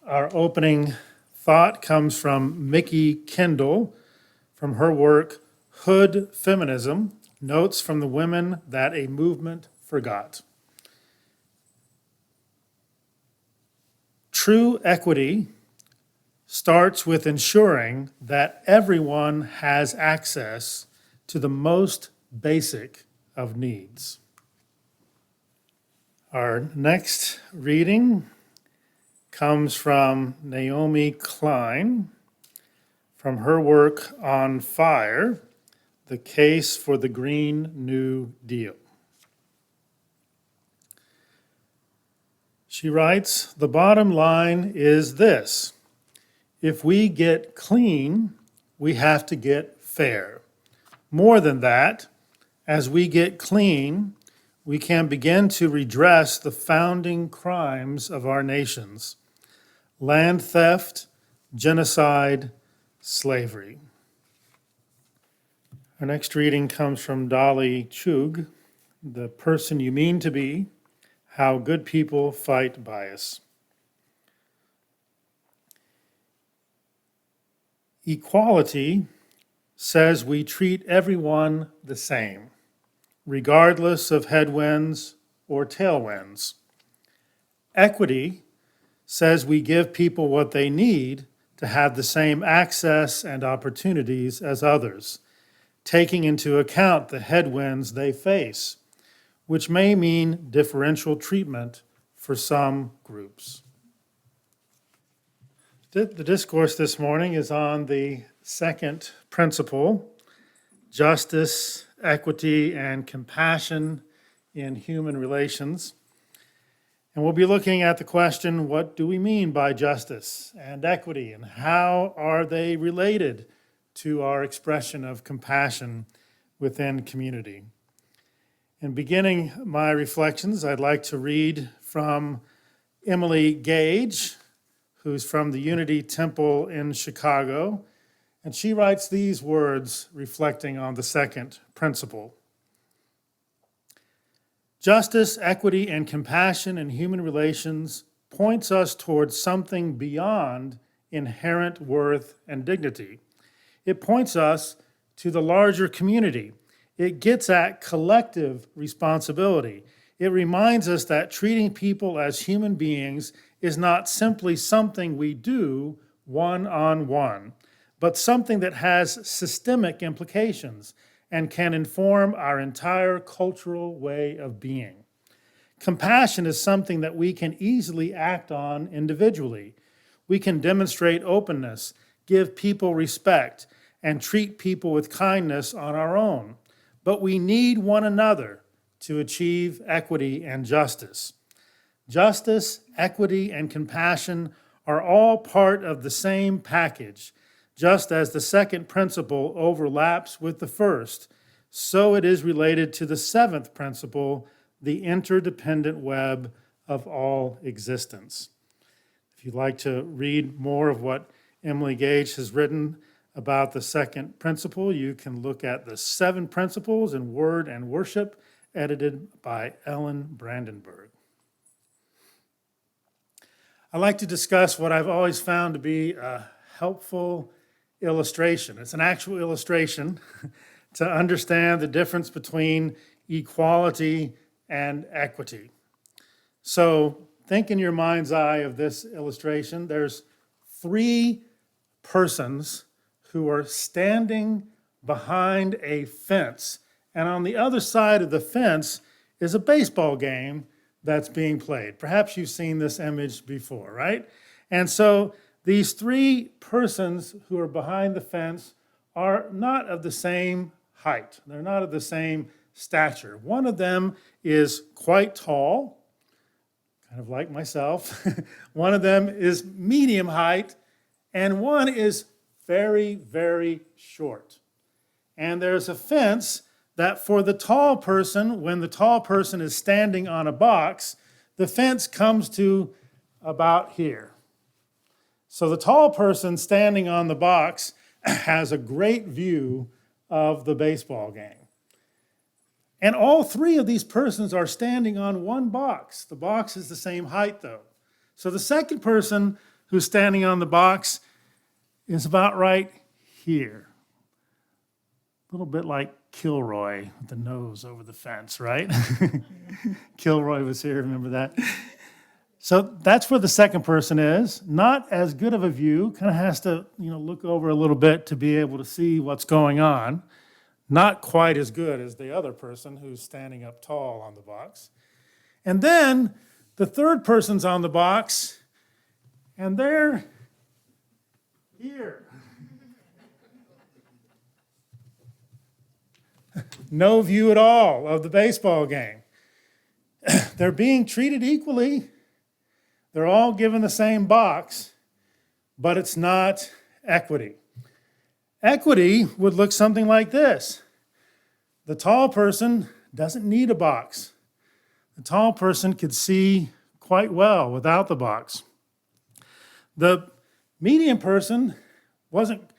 Our opening thought comes from Mickey Kendall from her work, Hood Feminism, Notes from the Women That a Movement Forgot. True equity starts with ensuring that everyone has access to the most basic of needs. Our next reading comes from Naomi Klein from her work on fire, The Case for the Green New Deal. She writes, "The bottom line is this: if we get clean, we have to get fair. More than that, as we get clean, we can begin to redress the founding crimes of our nations: land theft, genocide, slavery." Our next reading comes from Dolly Chug, The Person You Mean to Be, How Good People Fight Bias. Equality says we treat everyone the same, regardless of headwinds or tailwinds. Equity says we give people what they need to have the same access and opportunities as others, taking into account the headwinds they face, which may mean differential treatment for some groups. The discourse this morning is on the second principle, justice, equity, and compassion in human relations. And we'll be looking at the question, what do we mean by justice and equity, and how are they related to our expression of compassion within community? In beginning my reflections, I'd like to read from Emily Gage, who's from the Unity Temple in Chicago, and she writes these words reflecting on the second principle. Justice, equity, and compassion in human relations points us towards something beyond inherent worth and dignity. It points us to the larger community. It gets at collective responsibility. It reminds us that treating people as human beings is not simply something we do one-on-one, but something that has systemic implications and can inform our entire cultural way of being. Compassion is something that we can easily act on individually. We can demonstrate openness, give people respect, and treat people with kindness on our own. But we need one another to achieve equity and justice. Justice, equity, and compassion are all part of the same package. Just as the second principle overlaps with the first, so it is related to the seventh principle, the interdependent web of all existence. If you'd like to read more of what Emily Gage has written about the second principle, you can look at the 7 Principles in Word and Worship, edited by Ellen Brandenburg. I like to discuss what I've always found to be a helpful illustration. It's an actual illustration to understand the difference between equality and equity. So think in your mind's eye of this illustration. There's 3 persons who are standing behind a fence, and on the other side of the fence is a baseball game that's being played. Perhaps you've seen this image before, right? And so these 3 persons who are behind the fence are not of the same height. They're not of the same stature. One of them is quite tall, kind of like myself. One of them is medium height, and one is very, very short. And there's a fence that for the tall person, when the tall person is standing on a box, the fence comes to about here. So the tall person standing on the box has a great view of the baseball game. And all 3 of these persons are standing on one box. The box is the same height, though. So the second person who's standing on the box is about right here. A little bit like Kilroy with the nose over the fence, right? Kilroy was here, remember that? So that's where the second person is. Not as good of a view, kind of has to, look over a little bit to be able to see what's going on. Not quite as good as the other person who's standing up tall on the box. And then the third person's on the box, and they're here. No view at all of the baseball game. They're being treated equally. They're all given the same box, but it's not equity. Equity would look something like this. The tall person doesn't need a box. The tall person could see quite well without the box. The medium person wasn't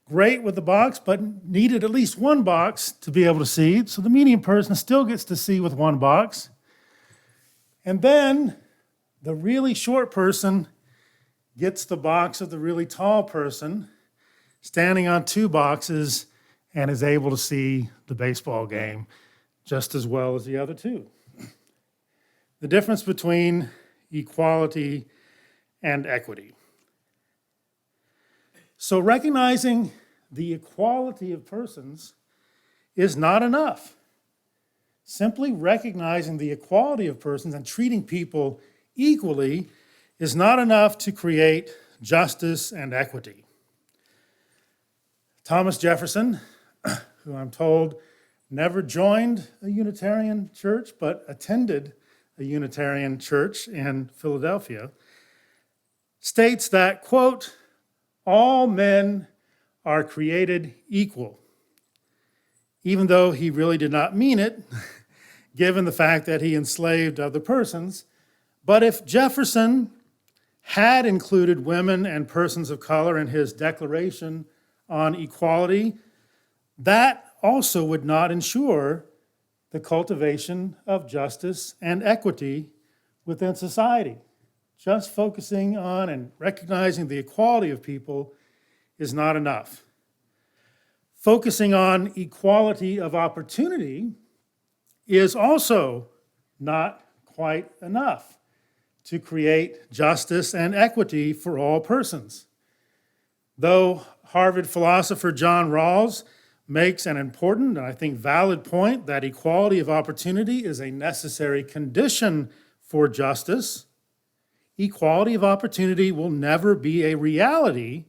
great with the box, but needed at least one box to be able to see. So the medium person still gets to see with one box. And then the really short person gets the box of the really tall person, standing on two boxes, and is able to see the baseball game just as well as the other two. The difference between equality and equity. So recognizing the equality of persons is not enough. Simply recognizing the equality of persons and treating people equally is not enough to create justice and equity. Thomas Jefferson, who I'm told never joined a Unitarian church, but attended a Unitarian church in Philadelphia, states that, quote, all men are created equal, even though he really did not mean it, given the fact that he enslaved other persons. But if Jefferson had included women and persons of color in his Declaration on Equality, that also would not ensure the cultivation of justice and equity within society. Just focusing on and recognizing the equality of people is not enough. Focusing on equality of opportunity is also not quite enough to create justice and equity for all persons. Though Harvard philosopher John Rawls makes an important and I think valid point that equality of opportunity is a necessary condition for justice, equality of opportunity will never be a reality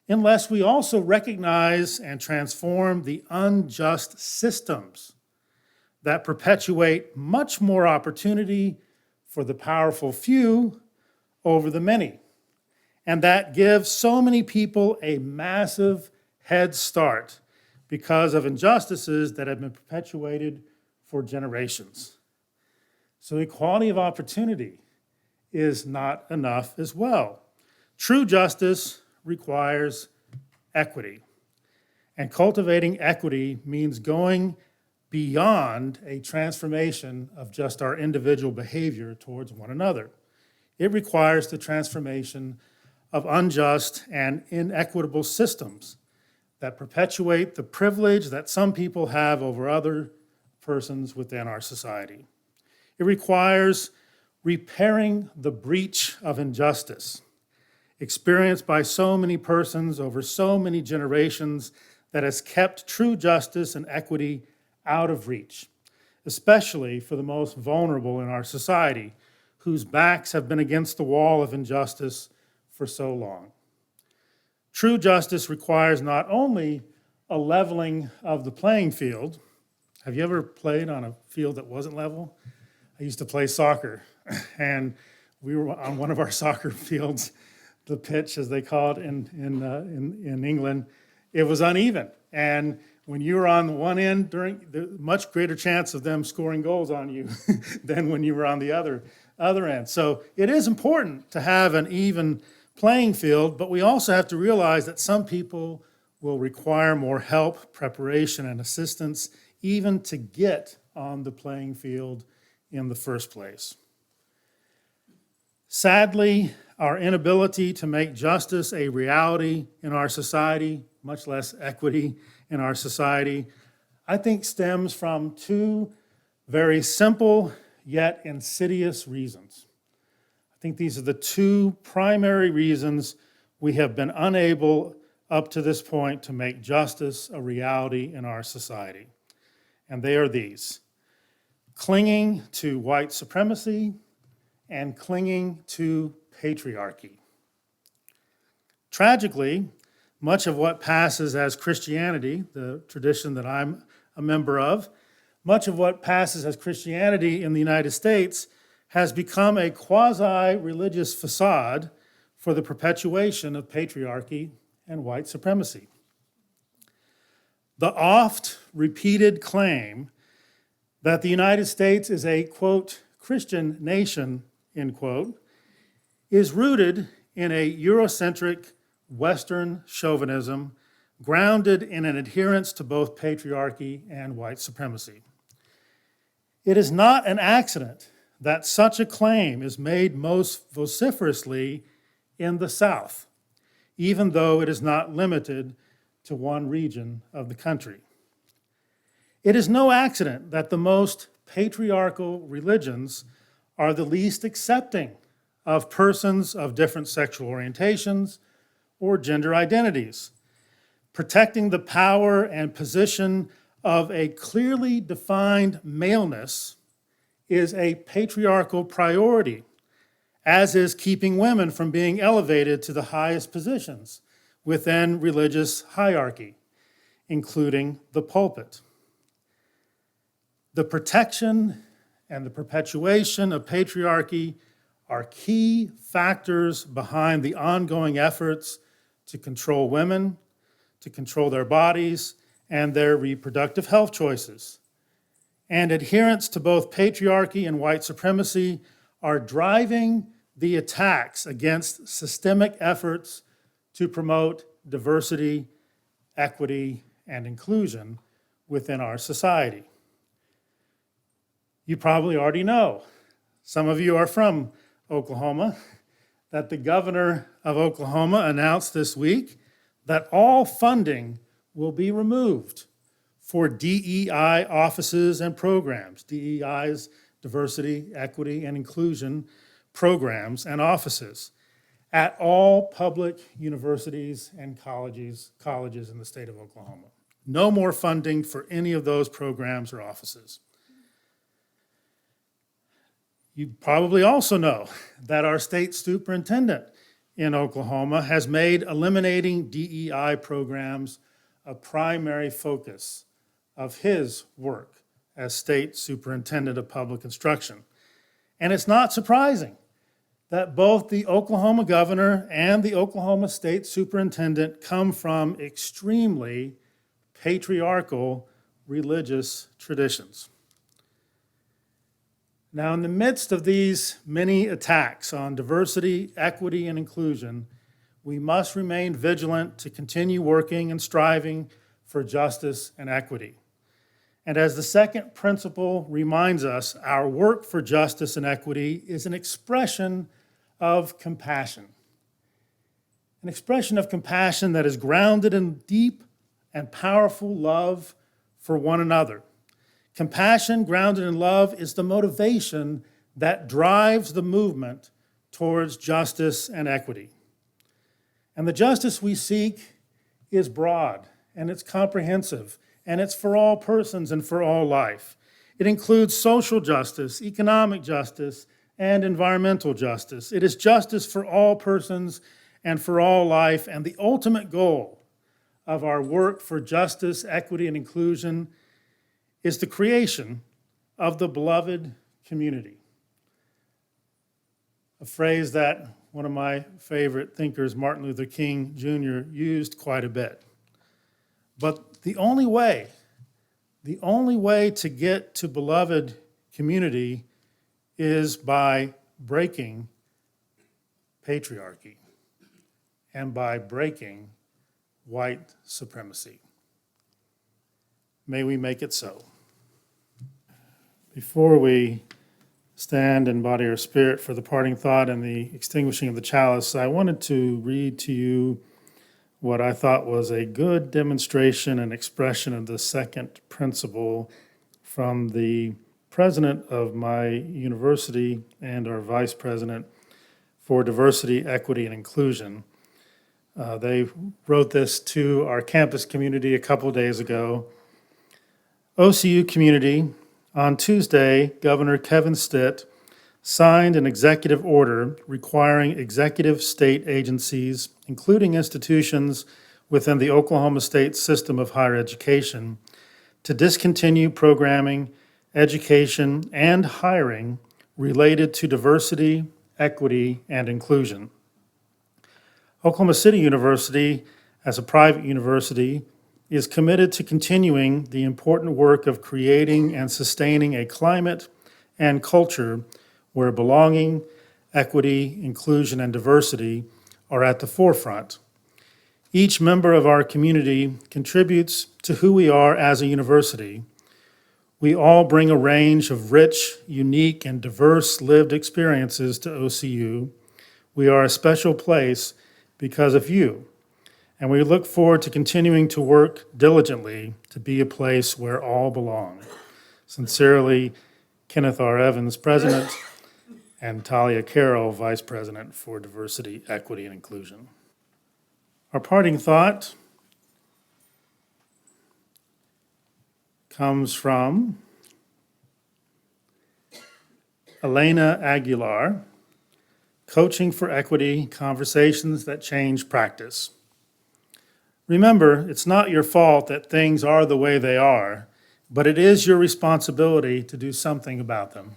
unless we also recognize and transform the unjust systems that perpetuate much more opportunity for the powerful few over the many, and that gives so many people a massive head start because of injustices that have been perpetuated for generations. So equality of opportunity is not enough as well. True justice requires equity. And cultivating equity means going beyond a transformation of just our individual behavior towards one another. It requires the transformation of unjust and inequitable systems that perpetuate the privilege that some people have over other persons within our society. It requires repairing the breach of injustice experienced by so many persons over so many generations that has kept true justice and equity out of reach, especially for the most vulnerable in our society, whose backs have been against the wall of injustice for so long. True justice requires not only a leveling of the playing field. Have you ever played on a field that wasn't level? I used to play soccer, and we were on one of our soccer fields, the pitch, as they call it in England, it was uneven. And when you were on one end, there's much greater chance of them scoring goals on you than when you were on the other end. So it is important to have an even playing field, but we also have to realize that some people will require more help, preparation, and assistance even to get on the playing field in the first place. Sadly, our inability to make justice a reality in our society, much less equity in our society, I think stems from two very simple yet insidious reasons. I think these are the two primary reasons we have been unable up to this point to make justice a reality in our society. And they are these: clinging to white supremacy and clinging to patriarchy. Tragically, much of what passes as Christianity, the tradition that I'm a member of, much of what passes as Christianity in the United States has become a quasi-religious facade for the perpetuation of patriarchy and white supremacy. The oft-repeated claim that the United States is a, quote, Christian nation, end quote, is rooted in a Eurocentric Western chauvinism grounded in an adherence to both patriarchy and white supremacy. It is not an accident that such a claim is made most vociferously in the South, even though it is not limited to one region of the country. It is no accident that the most patriarchal religions are the least accepting of persons of different sexual orientations or gender identities. Protecting the power and position of a clearly defined maleness is a patriarchal priority, as is keeping women from being elevated to the highest positions within religious hierarchy, including the pulpit. The protection and the perpetuation of patriarchy are key factors behind the ongoing efforts to control women, to control their bodies and their reproductive health choices. And adherence to both patriarchy and white supremacy are driving the attacks against systemic efforts to promote diversity, equity, and inclusion within our society. You probably already know, some of you are from Oklahoma, that the governor of Oklahoma announced this week that all funding will be removed for DEI offices and programs. DEI's diversity, equity, and inclusion programs and offices at all public universities and colleges in the state of Oklahoma. No more funding for any of those programs or offices. You probably also know that our state superintendent in Oklahoma has made eliminating DEI programs a primary focus of his work as state superintendent of public instruction. And it's not surprising that both the Oklahoma governor and the Oklahoma state superintendent come from extremely patriarchal religious traditions. Now, in the midst of these many attacks on diversity, equity, and inclusion, we must remain vigilant to continue working and striving for justice and equity. And as the second principle reminds us, our work for justice and equity is an expression of compassion. An expression of compassion that is grounded in deep and powerful love for one another. Compassion grounded in love is the motivation that drives the movement towards justice and equity. And the justice we seek is broad, and it's comprehensive, and it's for all persons and for all life. It includes social justice, economic justice, and environmental justice. It is justice for all persons and for all life, and the ultimate goal of our work for justice, equity, and inclusion is the creation of the beloved community. A phrase that one of my favorite thinkers, Martin Luther King Jr., used quite a bit. But the only way to get to beloved community is by breaking patriarchy and by breaking white supremacy. May we make it so. Before we stand in body or spirit for the parting thought and the extinguishing of the chalice, I wanted to read to you what I thought was a good demonstration and expression of the second principle from the president of my university and our vice president for diversity, equity, and inclusion. They wrote this to our campus community a couple of days ago. OCU community, on Tuesday, Governor Kevin Stitt signed an executive order requiring executive state agencies, including institutions within the Oklahoma State system of higher education, to discontinue programming, education, and hiring related to diversity, equity, and inclusion. Oklahoma City University, as a private university, is committed to continuing the important work of creating and sustaining a climate and culture where belonging, equity, inclusion, and diversity are at the forefront. Each member of our community contributes to who we are as a university. We all bring a range of rich, unique, and diverse lived experiences to OCU. We are a special place because of you, and we look forward to continuing to work diligently to be a place where all belong. Sincerely, Kenneth R. Evans, President, and Talia Carroll, Vice President for Diversity, Equity, and Inclusion. Our parting thought comes from Elena Aguilar, Coaching for Equity, Conversations that Change Practice. Remember, it's not your fault that things are the way they are, but it is your responsibility to do something about them.